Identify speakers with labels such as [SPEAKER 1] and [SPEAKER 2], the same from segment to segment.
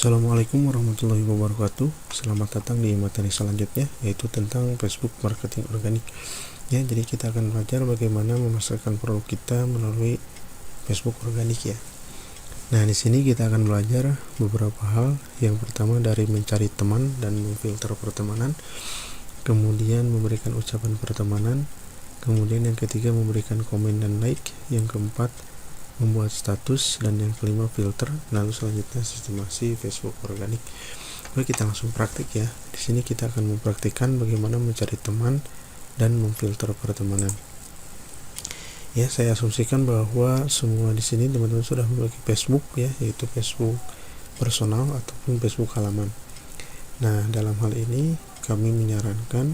[SPEAKER 1] Assalamualaikum warahmatullahi wabarakatuh. Selamat datang di materi selanjutnya, yaitu tentang Facebook marketing organik. Ya, jadi kita akan belajar bagaimana memasarkan produk kita melalui Facebook organik ya. Nah, di sini kita akan belajar beberapa hal. Yang pertama dari mencari teman dan memfilter pertemanan, kemudian memberikan ucapan pertemanan, kemudian yang ketiga memberikan komen dan like, yang keempat membuat status, dan yang kelima filter. Lalu selanjutnya sistemasi Facebook organik. Oke, kita langsung praktik ya. Di sini kita akan mempraktikkan bagaimana mencari teman dan memfilter pertemanan. Ya, saya asumsikan bahwa semua di sini teman-teman sudah memiliki Facebook ya, yaitu Facebook personal ataupun Facebook halaman. Nah, dalam hal ini kami menyarankan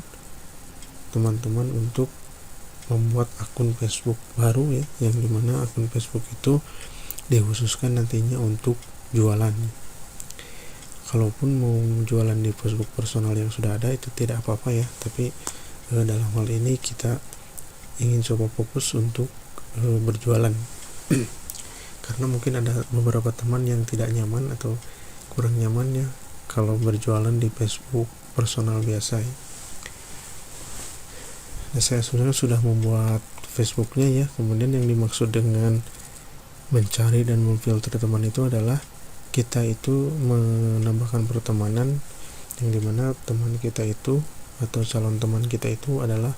[SPEAKER 1] teman-teman untuk membuat akun Facebook baru ya, yang dimana akun Facebook itu dikhususkan nantinya untuk jualan. Kalaupun mau jualan di Facebook personal yang sudah ada itu tidak apa-apa ya, tapi dalam hal ini kita ingin coba fokus untuk berjualan karena mungkin ada beberapa teman yang tidak nyaman atau kurang nyaman ya kalau berjualan di Facebook personal biasa ya. Nah, saya sebenarnya sudah membuat Facebooknya ya. Kemudian yang dimaksud dengan mencari dan memfilter teman itu adalah kita itu menambahkan pertemanan yang dimana teman kita itu atau calon teman kita itu adalah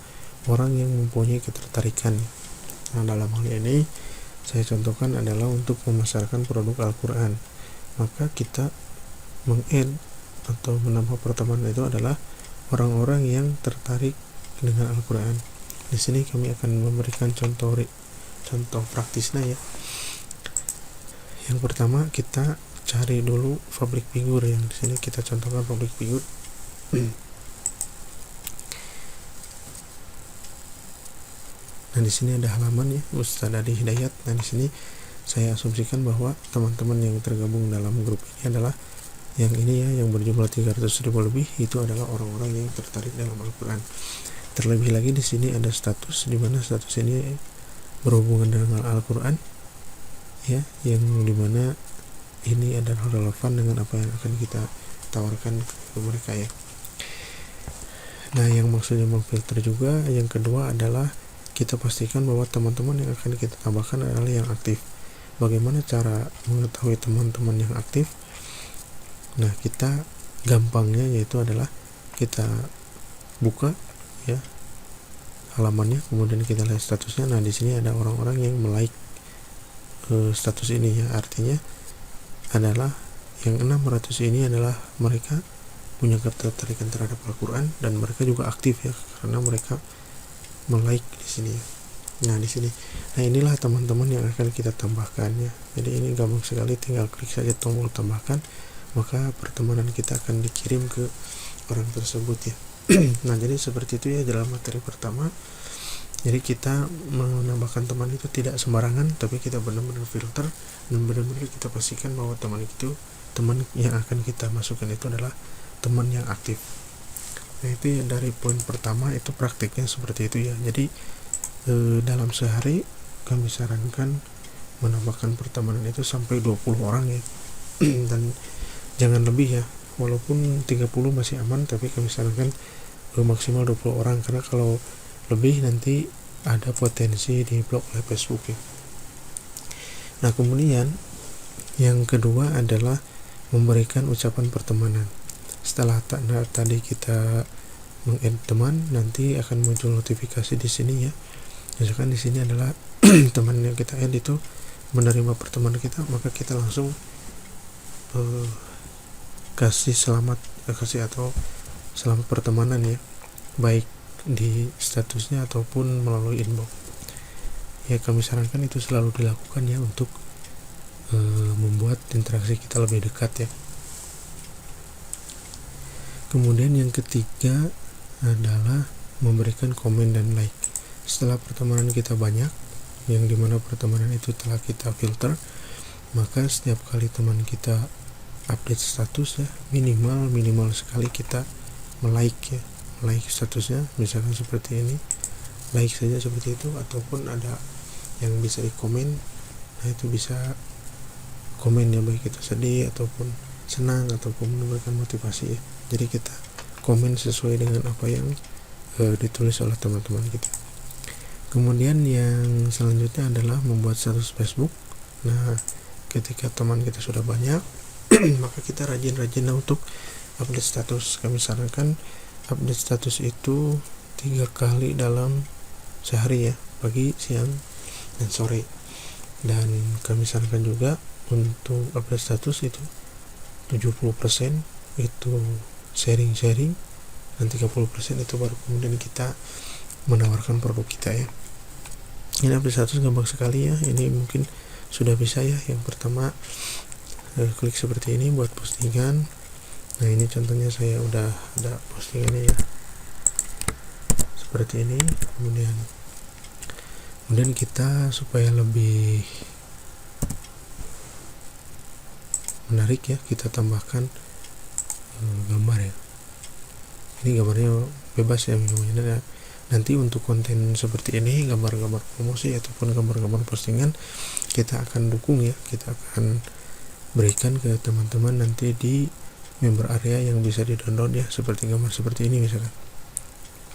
[SPEAKER 1] orang yang mempunyai ketertarikan. Nah, dalam hal ini saya contohkan adalah untuk memasarkan produk Al-Quran, maka kita meng-add atau menambah pertemanan itu adalah orang-orang yang tertarik dengan Al-Quran. Di sini kami akan memberikan contoh praktisnya ya. Yang pertama kita cari dulu public figure, yang di sini kita contohkan public figure. Nah, di sini ada halaman ya, Ustadz Adi Hidayat. Nah, di sini saya asumsikan bahwa teman-teman yang tergabung dalam grup ini adalah yang ini ya, yang berjumlah 300.000 lebih, itu adalah orang-orang yang tertarik dalam Al-Quran. Terlebih lagi di sini ada status, di mana status ini berhubungan dengan Al-Quran ya, yang dimana ini adalah relevan dengan apa yang akan kita tawarkan ke mereka ya. Nah, yang maksudnya memfilter juga, yang kedua adalah kita pastikan bahwa teman-teman yang akan kita tambahkan adalah yang aktif. Bagaimana cara mengetahui teman-teman yang aktif? Nah, kita gampangnya yaitu adalah kita buka ya halamannya, kemudian kita lihat statusnya. Nah, di sini ada orang-orang yang like status ini ya, artinya adalah yang 600 ini adalah mereka punya ketertarikan terhadap Al-Quran dan mereka juga aktif ya, karena mereka like di sini ya. Nah, di sini, nah inilah teman-teman yang akan kita tambahkan ya. Jadi ini gampang sekali, tinggal klik saja tombol tambahkan, maka pertemanan kita akan dikirim ke orang tersebut ya. Nah, jadi seperti itu ya dalam materi pertama. Jadi kita menambahkan teman itu tidak sembarangan, tapi kita benar-benar filter dan benar-benar kita pastikan bahwa teman teman yang akan kita masukkan itu adalah teman yang aktif. Nah, itu ya, dari poin pertama itu praktiknya seperti itu ya. Jadi dalam sehari kami sarankan menambahkan pertemanan itu sampai 20 orang ya. Dan jangan lebih ya, walaupun 30 masih aman, tapi kami sarankan maksimal 20 orang, karena kalau lebih nanti ada potensi di blok oleh Facebook ya. Nah, kemudian yang kedua adalah memberikan ucapan pertemanan. Setelah tadi kita meng-add teman, nanti akan muncul notifikasi di sini ya. Misalkan di sini adalah teman yang kita add itu menerima pertemanan kita, maka kita langsung kasih atau selamat pertemanan ya, baik di statusnya ataupun melalui inbox ya. Kami sarankan itu selalu dilakukan ya, untuk membuat interaksi kita lebih dekat ya. Kemudian yang ketiga adalah memberikan komen dan like. Setelah pertemanan kita banyak, yang dimana pertemanan itu telah kita filter, maka setiap kali teman kita update status ya, minimal sekali kita like statusnya, misalkan seperti ini, like saja seperti itu, ataupun ada yang bisa di komen. Nah, itu bisa komen ya, baik kita sedih ataupun senang ataupun memberikan motivasi ya. Jadi kita komen sesuai dengan apa yang ditulis oleh teman-teman kita. Kemudian yang selanjutnya adalah membuat status Facebook. Nah, ketika teman kita sudah banyak maka kita rajin-rajin untuk update status. Kami sarankan update status itu 3 kali dalam sehari ya, pagi, siang, dan sore. Dan kami sarankan juga untuk update status itu 70% itu sharing-sharing, dan 30% itu baru kemudian kita menawarkan produk kita ya. Ini update status gampang sekali ya. Ini mungkin sudah bisa ya. Yang pertama klik seperti ini buat postingan. Nah, ini contohnya saya udah ada postingannya ya, seperti ini. Kemudian kita supaya lebih menarik ya, kita tambahkan gambar ya. Ini gambarnya bebas ya, nanti untuk konten seperti ini, gambar-gambar promosi ataupun gambar-gambar postingan, kita akan dukung ya, kita akan berikan ke teman-teman nanti di member area yang bisa di-download ya, seperti gambar seperti ini misalkan.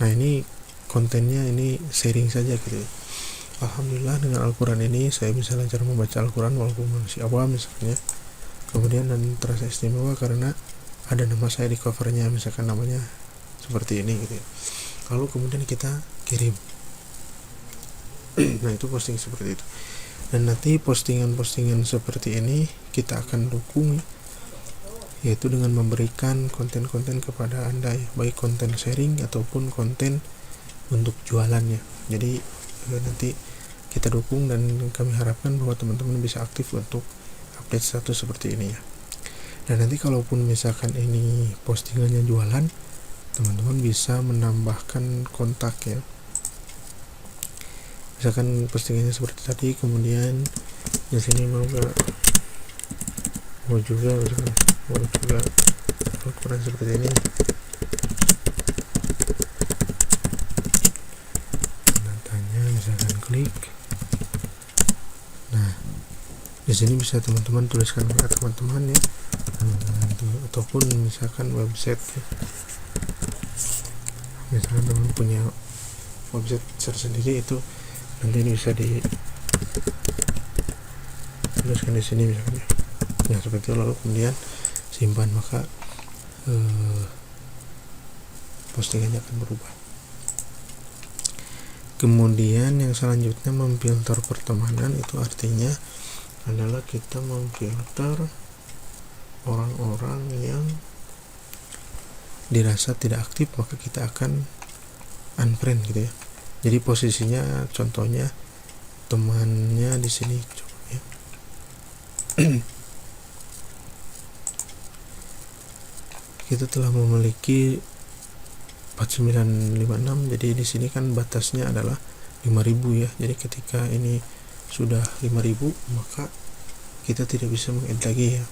[SPEAKER 1] Nah, ini kontennya ini sharing saja gitu ya. Alhamdulillah dengan Al-Quran ini saya bisa lancar membaca Al-Quran walaupun masih awam misalnya. Kemudian dan terasa istimewa karena ada nama saya di covernya, misalkan namanya seperti ini gitu ya. Lalu kemudian kita kirim. Nah, itu posting seperti itu. Dan nanti postingan-postingan seperti ini kita akan dukung, yaitu dengan memberikan konten-konten kepada Anda ya, baik konten sharing ataupun konten untuk jualannya. Jadi nanti kita dukung dan kami harapkan bahwa teman-teman bisa aktif untuk update status seperti ini ya. Dan nanti kalaupun misalkan ini postingannya jualan, teman-teman bisa menambahkan kontak ya. Misalkan postingannya seperti tadi, kemudian di sini mau juga ukuran seperti ini. Tanya misalkan klik. Nah, di sini bisa teman-teman tuliskan ke teman-teman ya, ataupun misalkan website ya. Misalkan teman punya website tersendiri, itu nanti ini bisa dituliskan di sini misalnya. Nah, seperti itu. Lalu kemudian simpan, maka postingannya akan berubah. Kemudian yang selanjutnya memfilter pertemanan, itu artinya adalah kita memfilter orang-orang yang dirasa tidak aktif, maka kita akan unfriend gitu ya. Jadi posisinya contohnya temannya di sini coba ya. Kita telah memiliki 4956, jadi di sini kan batasnya adalah 5000 ya. Jadi ketika ini sudah 5000 maka kita tidak bisa meng-add lagi ya.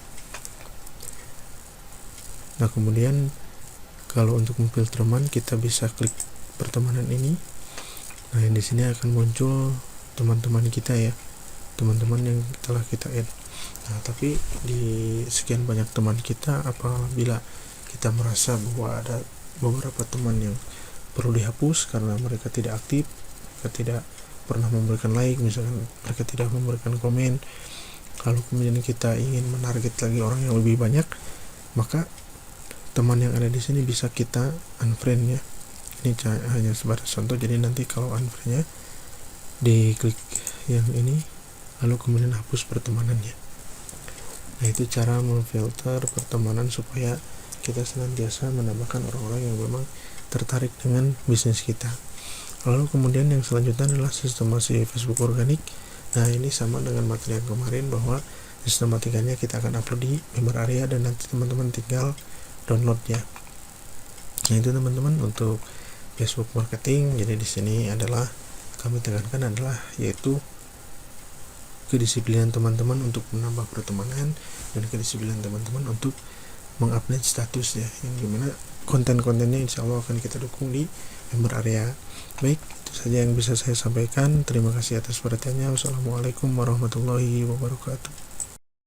[SPEAKER 1] Nah, kemudian kalau untuk memfilter teman, kita bisa klik pertemanan ini. Nah, di sini akan muncul teman-teman kita ya, teman-teman yang telah kita add. Nah, tapi di sekian banyak teman kita, apabila kita merasa bahwa ada beberapa teman yang perlu dihapus karena mereka tidak aktif, mereka tidak pernah memberikan like, misalkan mereka tidak memberikan komen, lalu kemudian kita ingin menarget lagi orang yang lebih banyak, maka teman yang ada di sini bisa kita unfriend ya. Ini hanya sebatas contoh. Jadi nanti kalau unfriendnya diklik yang ini, lalu kemudian hapus pertemanannya. Nah, itu cara memfilter pertemanan supaya kita senantiasa menambahkan orang-orang yang memang tertarik dengan bisnis kita. Lalu kemudian yang selanjutnya adalah sistemasi Facebook organik. Nah, ini sama dengan materi yang kemarin, bahwa sistematikanya kita akan upload di member area dan nanti teman-teman tinggal download ya. Nah, itu teman-teman untuk Facebook marketing. Jadi di sini adalah kami tekankan adalah yaitu kedisiplinan teman-teman untuk menambah pertemanan dan kedisiplinan teman-teman untuk mengupdate status ya, yang dimana konten-kontennya insya Allah akan kita dukung di member area. Baik, itu saja yang bisa saya sampaikan. Terima kasih atas perhatiannya. Wassalamualaikum warahmatullahi wabarakatuh.